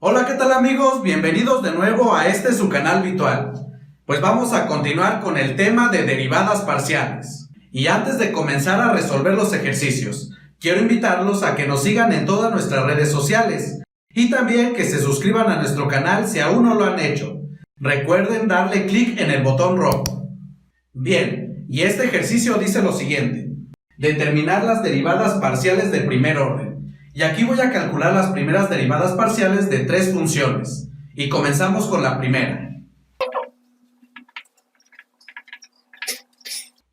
Hola, ¿qué tal amigos? Bienvenidos de nuevo a su canal virtual. Pues vamos a continuar con el tema de derivadas parciales. Y antes de comenzar a resolver los ejercicios, quiero invitarlos a que nos sigan en todas nuestras redes sociales y también que se suscriban a nuestro canal si aún no lo han hecho. Recuerden darle clic en el botón rojo. Bien, y este ejercicio dice lo siguiente: determinar las derivadas parciales de primer orden. Y aquí voy a calcular las primeras derivadas parciales de tres funciones. Y comenzamos con la primera.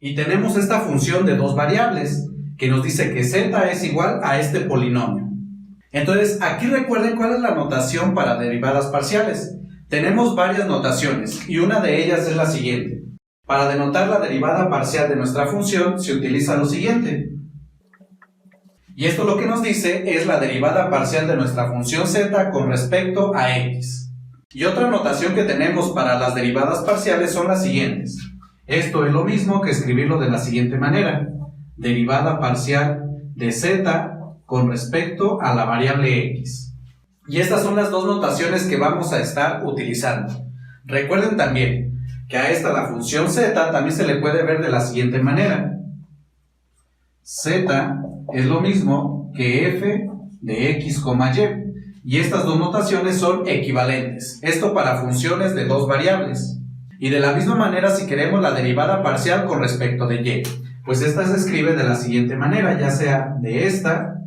Y tenemos esta función de dos variables, que nos dice que z es igual a este polinomio. Entonces, aquí recuerden cuál es la notación para derivadas parciales. Tenemos varias notaciones, y una de ellas es la siguiente. Para denotar la derivada parcial de nuestra función, se utiliza lo siguiente. Y esto lo que nos dice es la derivada parcial de nuestra función z con respecto a x. Y otra notación que tenemos para las derivadas parciales son las siguientes. Esto es lo mismo que escribirlo de la siguiente manera. Derivada parcial de z con respecto a la variable x. Y estas son las dos notaciones que vamos a estar utilizando. Recuerden también que a esta, la función z, también se le puede ver de la siguiente manera. Z es lo mismo que f de x, y. Y estas dos notaciones son equivalentes. Esto para funciones de dos variables. Y de la misma manera, si queremos la derivada parcial con respecto de y, pues esta se escribe de la siguiente manera, ya sea de esta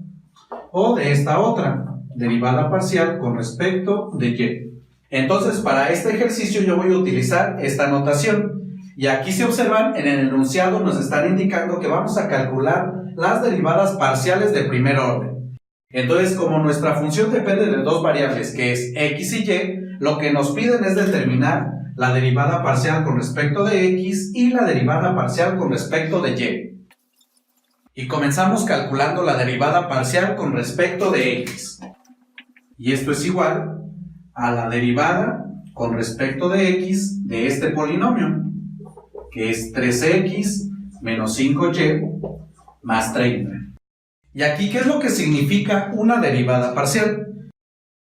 o de esta otra. Derivada parcial con respecto de y. Entonces, para este ejercicio yo voy a utilizar esta notación. Y aquí, si observan, en el enunciado nos están indicando que vamos a calcular las derivadas parciales de primer orden. Entonces, como nuestra función depende de dos variables, que es x y y, lo que nos piden es determinar la derivada parcial con respecto de x y la derivada parcial con respecto de y. Y comenzamos calculando la derivada parcial con respecto de x. Y esto es igual a la derivada con respecto de x de este polinomio, que es 3x menos 5y más 30. Y aquí, ¿qué es lo que significa una derivada parcial?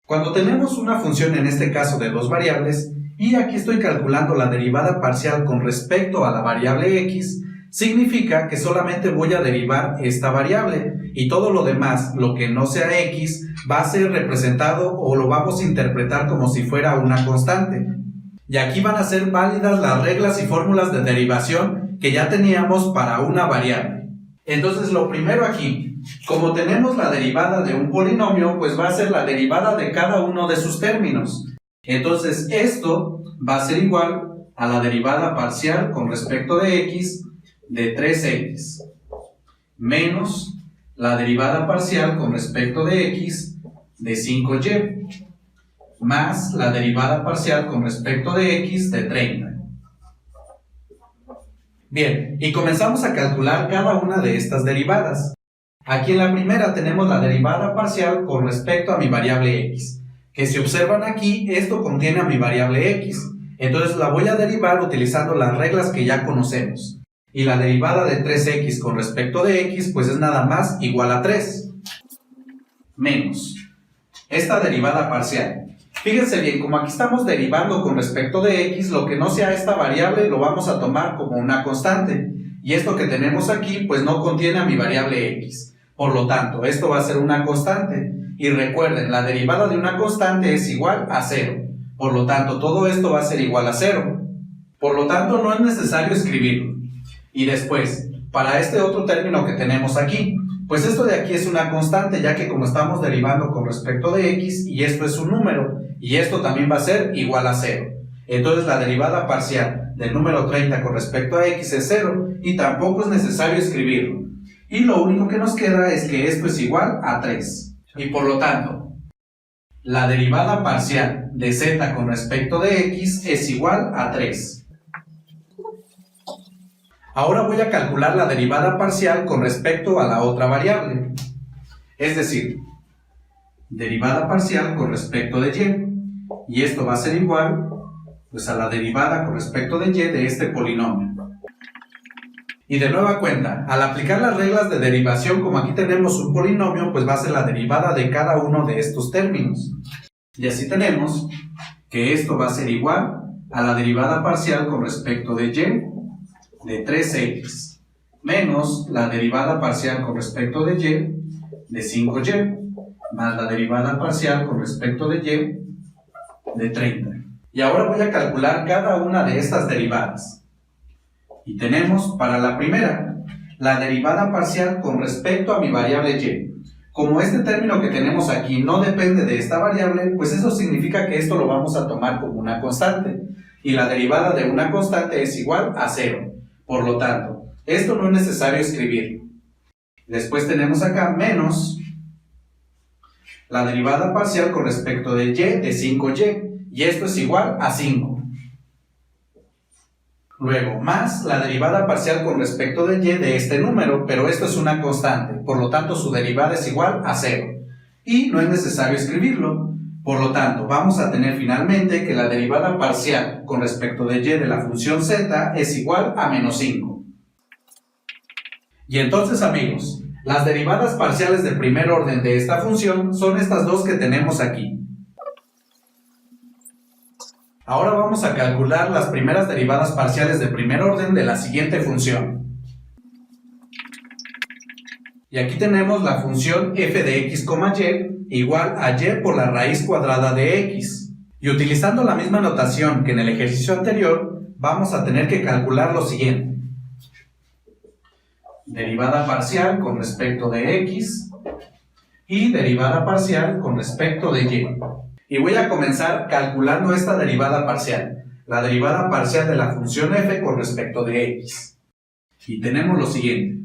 Cuando tenemos una función, en este caso de dos variables, y aquí estoy calculando la derivada parcial con respecto a la variable x, significa que solamente voy a derivar esta variable, y todo lo demás, lo que no sea x, va a ser representado o lo vamos a interpretar como si fuera una constante. Y aquí van a ser válidas las reglas y fórmulas de derivación que ya teníamos para una variable. Entonces, lo primero aquí, como tenemos la derivada de un polinomio, pues va a ser la derivada de cada uno de sus términos. Entonces, esto va a ser igual a la derivada parcial con respecto de x de 3x menos la derivada parcial con respecto de x de 5y más la derivada parcial con respecto de x de 30. Bien, y comenzamos a calcular cada una de estas derivadas. Aquí en la primera tenemos la derivada parcial con respecto a mi variable x, que si observan aquí, esto contiene a mi variable x. Entonces la voy a derivar utilizando las reglas que ya conocemos. Y la derivada de 3x con respecto de x, pues es nada más igual a 3. Menos esta derivada parcial. Fíjense bien, como aquí estamos derivando con respecto de x, lo que no sea esta variable lo vamos a tomar como una constante. Y esto que tenemos aquí, pues no contiene a mi variable x. Por lo tanto, esto va a ser una constante. Y recuerden, la derivada de una constante es igual a 0. Por lo tanto, todo esto va a ser igual a 0. Por lo tanto, no es necesario escribirlo. Y después, para este otro término que tenemos aquí, pues esto de aquí es una constante, ya que como estamos derivando con respecto de x, y esto es un número, y esto también va a ser igual a 0. Entonces la derivada parcial del número 30 con respecto a x es 0, y tampoco es necesario escribirlo. Y lo único que nos queda es que esto es igual a 3. Y por lo tanto, la derivada parcial de z con respecto de x es igual a 3. Ahora voy a calcular la derivada parcial con respecto a la otra variable. Es decir, derivada parcial con respecto de y. Y esto va a ser igual pues, a la derivada con respecto de y de este polinomio. Y de nueva cuenta, al aplicar las reglas de derivación, como aquí tenemos un polinomio, pues va a ser la derivada de cada uno de estos términos. Y así tenemos que esto va a ser igual a la derivada parcial con respecto de y de 3x menos la derivada parcial con respecto de y de 5y más la derivada parcial con respecto de y de 30. Y ahora voy a calcular cada una de estas derivadas. Y tenemos para la primera la derivada parcial con respecto a mi variable y. Como este término que tenemos aquí no depende de esta variable, pues eso significa que esto lo vamos a tomar como una constante. Y la derivada de una constante es igual a 0. Por lo tanto, esto no es necesario escribirlo. Después tenemos acá menos la derivada parcial con respecto de y de 5y. Y esto es igual a 5. Luego, más la derivada parcial con respecto de y de este número, pero esto es una constante, por lo tanto su derivada es igual a 0. Y no es necesario escribirlo, por lo tanto vamos a tener finalmente que la derivada parcial con respecto de y de la función z es igual a menos 5. Y entonces, amigos, las derivadas parciales de primer orden de esta función son estas dos que tenemos aquí. Ahora vamos a calcular las primeras derivadas parciales de primer orden de la siguiente función. Y aquí tenemos la función f de x, y igual a y por la raíz cuadrada de x. Y utilizando la misma notación que en el ejercicio anterior, vamos a tener que calcular lo siguiente. Derivada parcial con respecto de x y derivada parcial con respecto de y. Y voy a comenzar calculando esta derivada parcial, la derivada parcial de la función f con respecto de x. Y tenemos lo siguiente.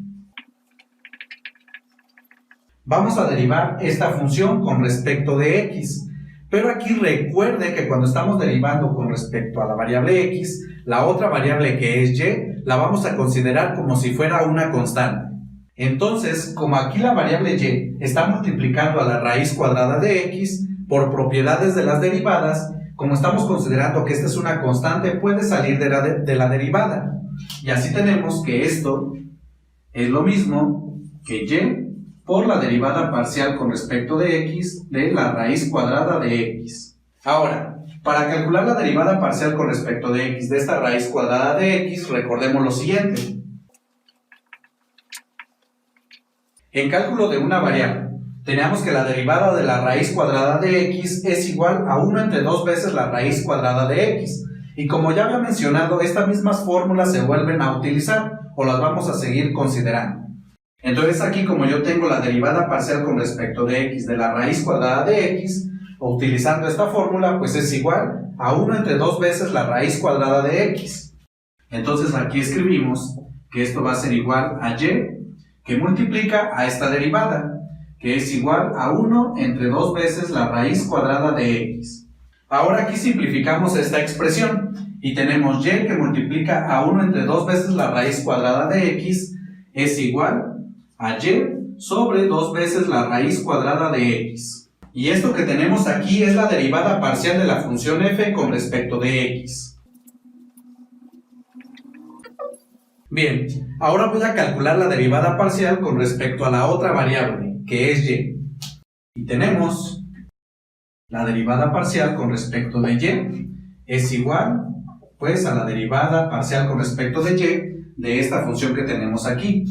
Vamos a derivar esta función con respecto de x, pero aquí recuerde que cuando estamos derivando con respecto a la variable x, la otra variable que es y, la vamos a considerar como si fuera una constante. Entonces, como aquí la variable y está multiplicando a la raíz cuadrada de x, por propiedades de las derivadas, como estamos considerando que esta es una constante, puede salir de la derivada. Y así tenemos que esto es lo mismo que y por la derivada parcial con respecto de x de la raíz cuadrada de x. Ahora, para calcular la derivada parcial con respecto de x de esta raíz cuadrada de x, recordemos lo siguiente. En cálculo de una variable, tenemos que la derivada de la raíz cuadrada de x es igual a 1 entre 2 veces la raíz cuadrada de x. Y como ya había mencionado, estas mismas fórmulas se vuelven a utilizar o las vamos a seguir considerando. Entonces aquí, como yo tengo la derivada parcial con respecto de x de la raíz cuadrada de x, utilizando esta fórmula, pues es igual a 1 entre 2 veces la raíz cuadrada de x. Entonces aquí escribimos que esto va a ser igual a y, que multiplica a esta derivada, que es igual a 1 entre 2 veces la raíz cuadrada de x. Ahora aquí simplificamos esta expresión y tenemos y que multiplica a 1 entre 2 veces la raíz cuadrada de x es igual a y sobre 2 veces la raíz cuadrada de x. Y esto que tenemos aquí es la derivada parcial de la función f con respecto de x. Bien, ahora voy a calcular la derivada parcial con respecto a la otra variable, que es y. Y tenemos la derivada parcial con respecto de y es igual, pues, a la derivada parcial con respecto de y de esta función que tenemos aquí,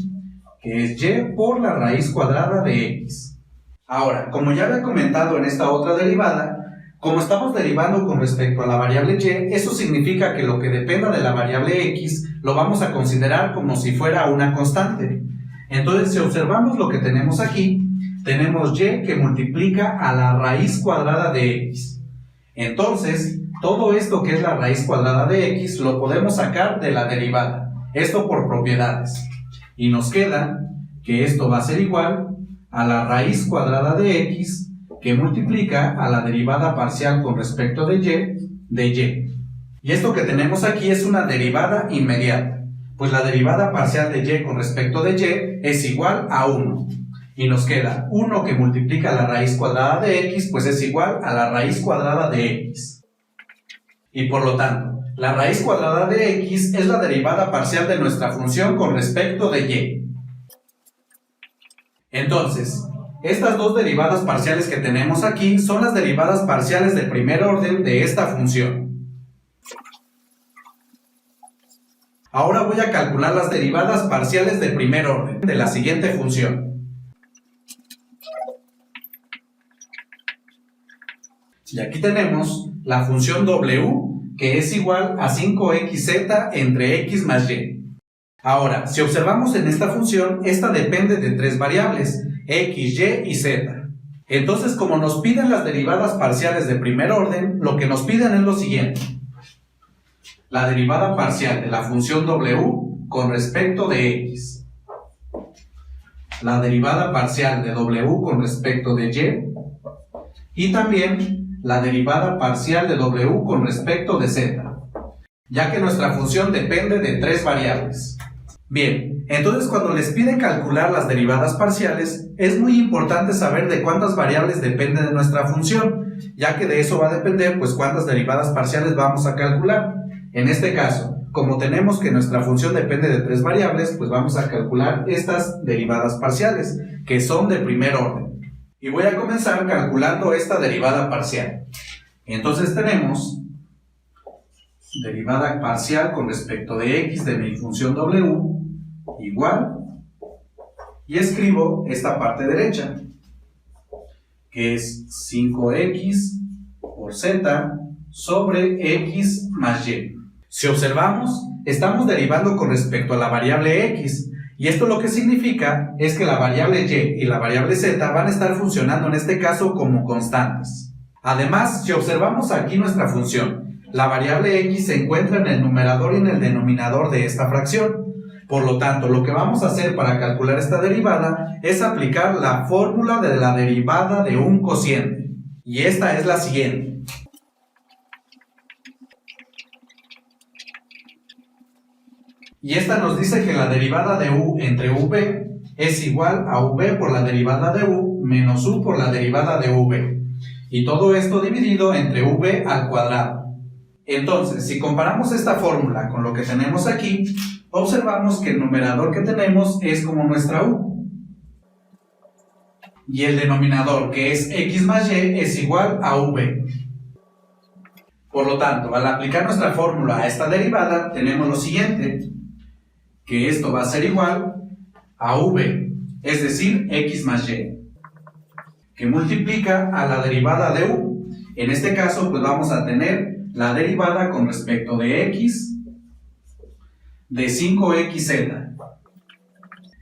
que es y por la raíz cuadrada de x. Ahora, como ya había comentado en esta otra derivada, como estamos derivando con respecto a la variable y, eso significa que lo que dependa de la variable x lo vamos a considerar como si fuera una constante. Entonces, si observamos lo que tenemos aquí, tenemos y que multiplica a la raíz cuadrada de x. Entonces, todo esto que es la raíz cuadrada de x lo podemos sacar de la derivada, esto por propiedades. Y nos queda que esto va a ser igual a la raíz cuadrada de x que multiplica a la derivada parcial con respecto de y. Y esto que tenemos aquí es una derivada inmediata, pues la derivada parcial de y con respecto de y es igual a 1. Y nos queda 1 que multiplica la raíz cuadrada de x, pues es igual a la raíz cuadrada de x. Y por lo tanto, la raíz cuadrada de x es la derivada parcial de nuestra función con respecto de y. Entonces, estas dos derivadas parciales que tenemos aquí son las derivadas parciales de primer orden de esta función. Ahora voy a calcular las derivadas parciales de primer orden de la siguiente función. Y aquí tenemos la función w, que es igual a 5xz entre x más y. Ahora, si observamos en esta función, esta depende de tres variables, x, y y z. Entonces, como nos piden las derivadas parciales de primer orden, lo que nos piden es lo siguiente. La derivada parcial de la función w con respecto de x. La derivada parcial de w con respecto de y. Y también la derivada parcial de w con respecto de z, ya que nuestra función depende de tres variables. Bien, entonces cuando les piden calcular las derivadas parciales, es muy importante saber de cuántas variables depende de nuestra función, ya que de eso va a depender pues cuántas derivadas parciales vamos a calcular. En este caso, como tenemos que nuestra función depende de tres variables, pues vamos a calcular estas derivadas parciales, que son de primer orden. Y voy a comenzar calculando esta derivada parcial. Entonces tenemos derivada parcial con respecto de x de mi función w igual, y escribo esta parte derecha, que es 5x por z sobre x más y. Si observamos, estamos derivando con respecto a la variable x, y esto lo que significa es que la variable y la variable z van a estar funcionando en este caso como constantes. Además, si observamos aquí nuestra función, la variable x se encuentra en el numerador y en el denominador de esta fracción. Por lo tanto, lo que vamos a hacer para calcular esta derivada es aplicar la fórmula de la derivada de un cociente. Y esta es la siguiente. Y esta nos dice que la derivada de u entre v es igual a v por la derivada de u menos u por la derivada de v. Y todo esto dividido entre v al cuadrado. Entonces, si comparamos esta fórmula con lo que tenemos aquí, observamos que el numerador que tenemos es como nuestra u. Y el denominador, que es x más y, es igual a v. Por lo tanto, al aplicar nuestra fórmula a esta derivada, tenemos lo siguiente, que esto va a ser igual a v, es decir, x más y, que multiplica a la derivada de u. En este caso, pues vamos a tener la derivada con respecto de x de 5xz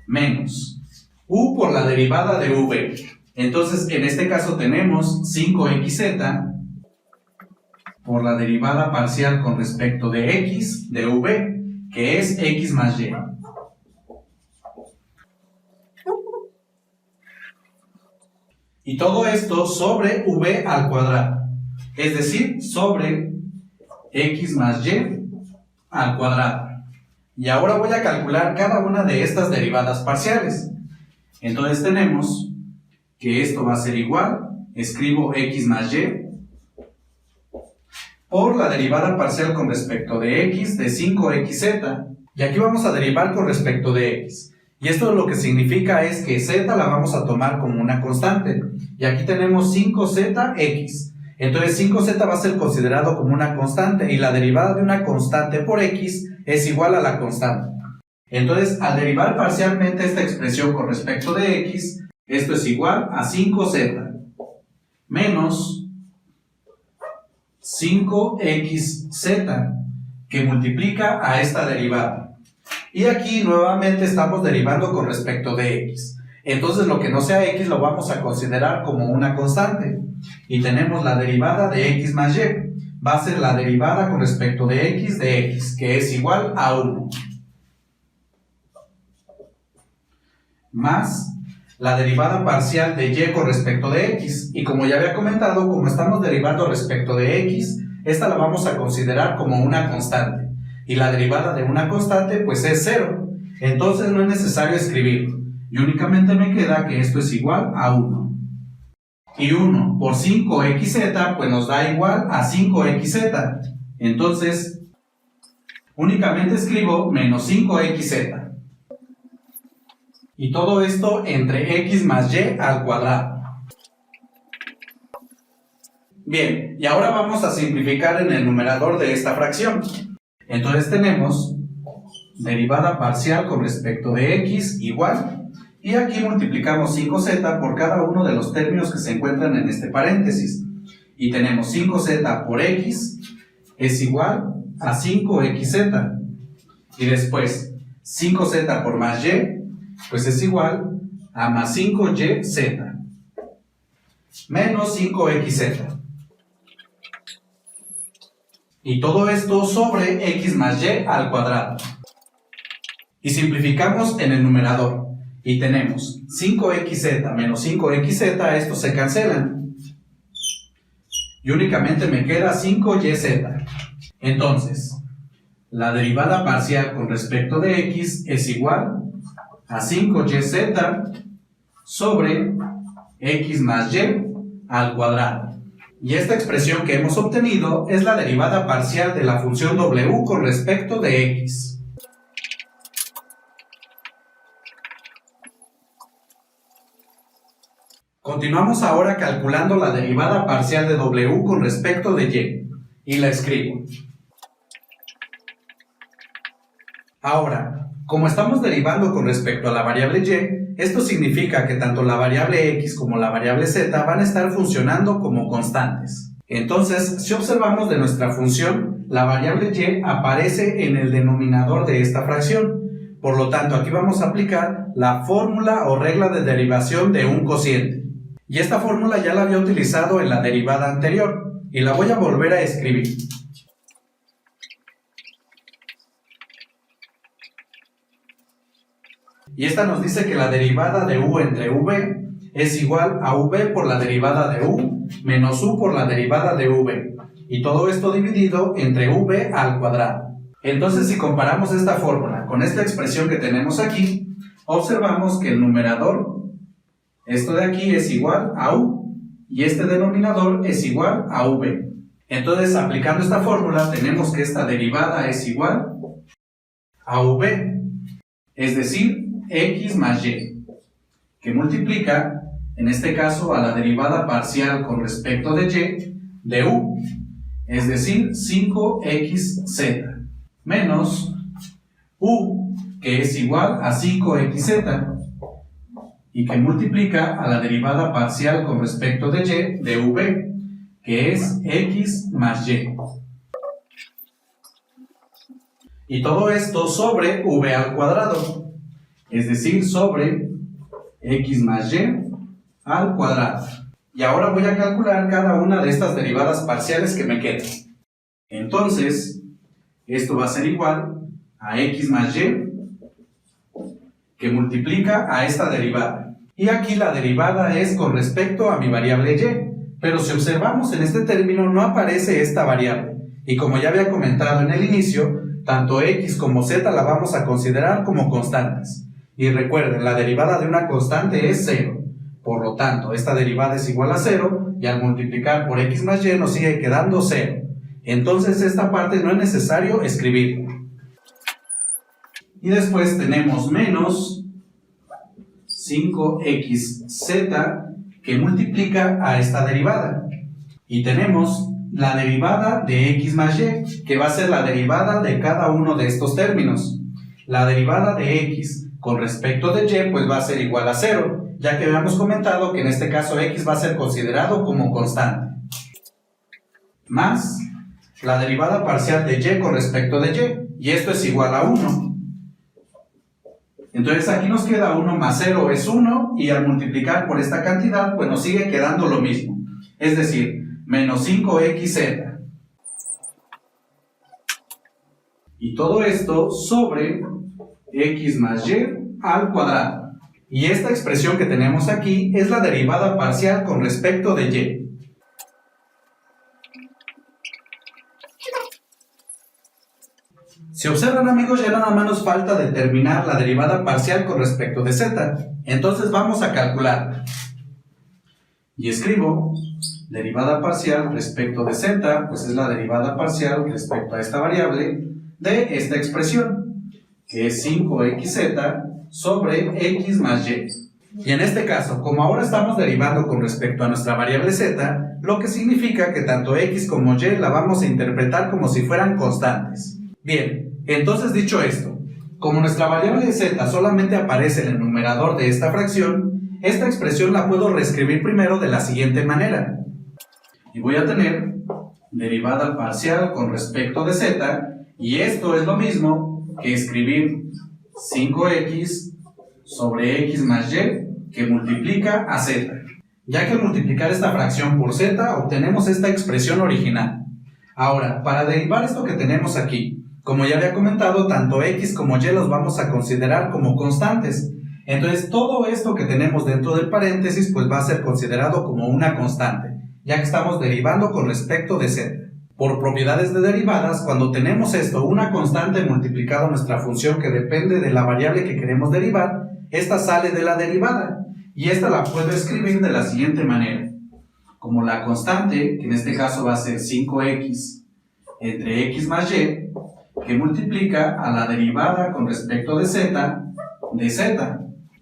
menos u por la derivada de v. Entonces, en este caso tenemos 5xz por la derivada parcial con respecto de x de v, que es x más y. Y todo esto sobre v al cuadrado, es decir, sobre x más y al cuadrado. Y ahora voy a calcular cada una de estas derivadas parciales. Entonces tenemos que esto va a ser igual, escribo x más y, por la derivada parcial con respecto de x de 5xz, y aquí vamos a derivar con respecto de x. Y esto lo que significa es que z la vamos a tomar como una constante, y aquí tenemos 5zx. Entonces 5z va a ser considerado como una constante, y la derivada de una constante por x es igual a la constante. Entonces, al derivar parcialmente esta expresión con respecto de x, esto es igual a 5z menos 5xz, que multiplica a esta derivada. Y aquí nuevamente estamos derivando con respecto de x. Entonces lo que no sea x lo vamos a considerar como una constante. Y tenemos la derivada de x más y. Va a ser la derivada con respecto de x, que es igual a 1. Más la derivada parcial de y con respecto de x. Y como ya había comentado, como estamos derivando respecto de x, esta la vamos a considerar como una constante. Y la derivada de una constante pues es 0. Entonces no es necesario escribirlo. Y únicamente me queda que esto es igual a 1. Y 1 por 5xz pues nos da igual a 5xz. Entonces únicamente escribo menos 5xz. Y todo esto entre x más y al cuadrado. Bien, y ahora vamos a simplificar en el numerador de esta fracción. Entonces tenemos derivada parcial con respecto de x igual, y aquí multiplicamos 5z por cada uno de los términos que se encuentran en este paréntesis. Y tenemos 5z por x es igual a 5xz. Y después 5z por más y, pues es igual a más 5yz menos 5xz. Y todo esto sobre x más y al cuadrado. Y simplificamos en el numerador. Y tenemos 5xz menos 5xz, estos se cancelan. Y únicamente me queda 5yz. Entonces, la derivada parcial con respecto de x es igual a 5yz sobre x más y al cuadrado. Y esta expresión que hemos obtenido es la derivada parcial de la función w con respecto de x. Continuamos ahora calculando la derivada parcial de w con respecto de y. Y la escribo. Ahora, como estamos derivando con respecto a la variable y, esto significa que tanto la variable x como la variable z van a estar funcionando como constantes. Entonces, si observamos de nuestra función, la variable y aparece en el denominador de esta fracción. Por lo tanto, aquí vamos a aplicar la fórmula o regla de derivación de un cociente. Y esta fórmula ya la había utilizado en la derivada anterior, y la voy a volver a escribir. Y esta nos dice que la derivada de u entre v es igual a v por la derivada de u menos u por la derivada de v. Y todo esto dividido entre v al cuadrado. Entonces, si comparamos esta fórmula con esta expresión que tenemos aquí, observamos que el numerador, esto de aquí, es igual a u y este denominador es igual a v. Entonces, aplicando esta fórmula, tenemos que esta derivada es igual a v, es decir, x más y, que multiplica, en este caso, a la derivada parcial con respecto de y de u, es decir, 5xz, menos u, que es igual a 5xz, y que multiplica a la derivada parcial con respecto de y de v, que es x más y. Y todo esto sobre v al cuadrado, es decir, sobre x más y al cuadrado. Y ahora voy a calcular cada una de estas derivadas parciales que me quedan. Entonces, esto va a ser igual a x más y, que multiplica a esta derivada. Y aquí la derivada es con respecto a mi variable y, pero si observamos en este término no aparece esta variable. Y como ya había comentado en el inicio, tanto x como z la vamos a considerar como constantes. Y recuerden, la derivada de una constante es 0. Por lo tanto, esta derivada es igual a 0 y al multiplicar por x más y nos sigue quedando 0. Entonces esta parte no es necesario escribirla. Y después tenemos menos 5xz que multiplica a esta derivada. Y tenemos la derivada de x más y, que va a ser la derivada de cada uno de estos términos. La derivada de x con respecto de y pues va a ser igual a 0, ya que habíamos comentado que en este caso x va a ser considerado como constante. Más la derivada parcial de y con respecto de y esto es igual a 1. Entonces aquí nos queda 1 más 0 es 1, y al multiplicar por esta cantidad pues nos sigue quedando lo mismo, es decir, menos 5xz. Y todo esto sobre x más y al cuadrado. Y esta expresión que tenemos aquí es la derivada parcial con respecto de y. Si observan, amigos, ya nada más nos falta determinar la derivada parcial con respecto de z. Entonces vamos a calcular. Y escribo derivada parcial respecto de z, pues es la derivada parcial respecto a esta variable de esta expresión, que es 5xz sobre x más y. Y en este caso, como ahora estamos derivando con respecto a nuestra variable z, lo que significa que tanto x como y la vamos a interpretar como si fueran constantes. Bien, entonces dicho esto, como nuestra variable z solamente aparece en el numerador de esta fracción, esta expresión la puedo reescribir primero de la siguiente manera. Y voy a tener derivada parcial con respecto de z, y esto es lo mismo que escribir 5x sobre x más y que multiplica a z. Ya que al multiplicar esta fracción por z obtenemos esta expresión original. Ahora, para derivar esto que tenemos aquí, como ya había comentado, tanto x como y los vamos a considerar como constantes. Entonces todo esto que tenemos dentro del paréntesis pues va a ser considerado como una constante, ya que estamos derivando con respecto de z. Por propiedades de derivadas, cuando tenemos esto, una constante multiplicado a nuestra función que depende de la variable que queremos derivar, esta sale de la derivada, y esta la puedo escribir de la siguiente manera. Como la constante, que en este caso va a ser 5x entre x más y, que multiplica a la derivada con respecto de z, de z.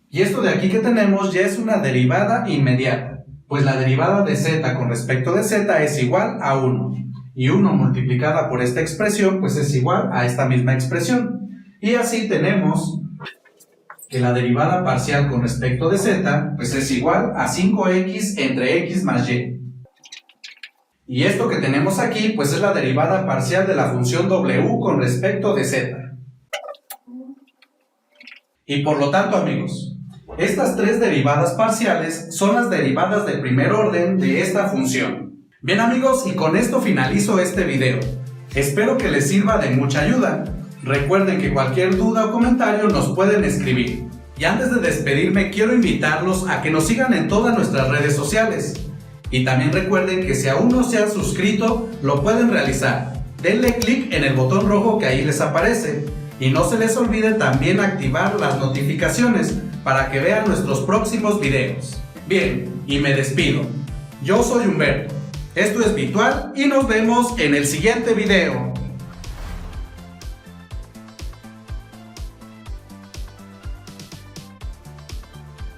Y esto de aquí que tenemos ya es una derivada inmediata, pues la derivada de z con respecto de z es igual a 1. Y 1 multiplicada por esta expresión pues es igual a esta misma expresión. Y así tenemos que la derivada parcial con respecto de z pues es igual a 5x entre x más y. Y esto que tenemos aquí pues es la derivada parcial de la función w con respecto de z. Y por lo tanto, amigos, estas tres derivadas parciales son las derivadas de primer orden de esta función. Bien amigos, y con esto finalizo este video. Espero que les sirva de mucha ayuda. Recuerden que cualquier duda o comentario nos pueden escribir. Y antes de despedirme, quiero invitarlos a que nos sigan en todas nuestras redes sociales. Y también recuerden que si aún no se han suscrito, lo pueden realizar. Denle clic en el botón rojo que ahí les aparece. Y no se les olvide también activar las notificaciones para que vean nuestros próximos videos. Bien, y me despido. Yo soy Humberto. Esto es Virtual y nos vemos en el siguiente video.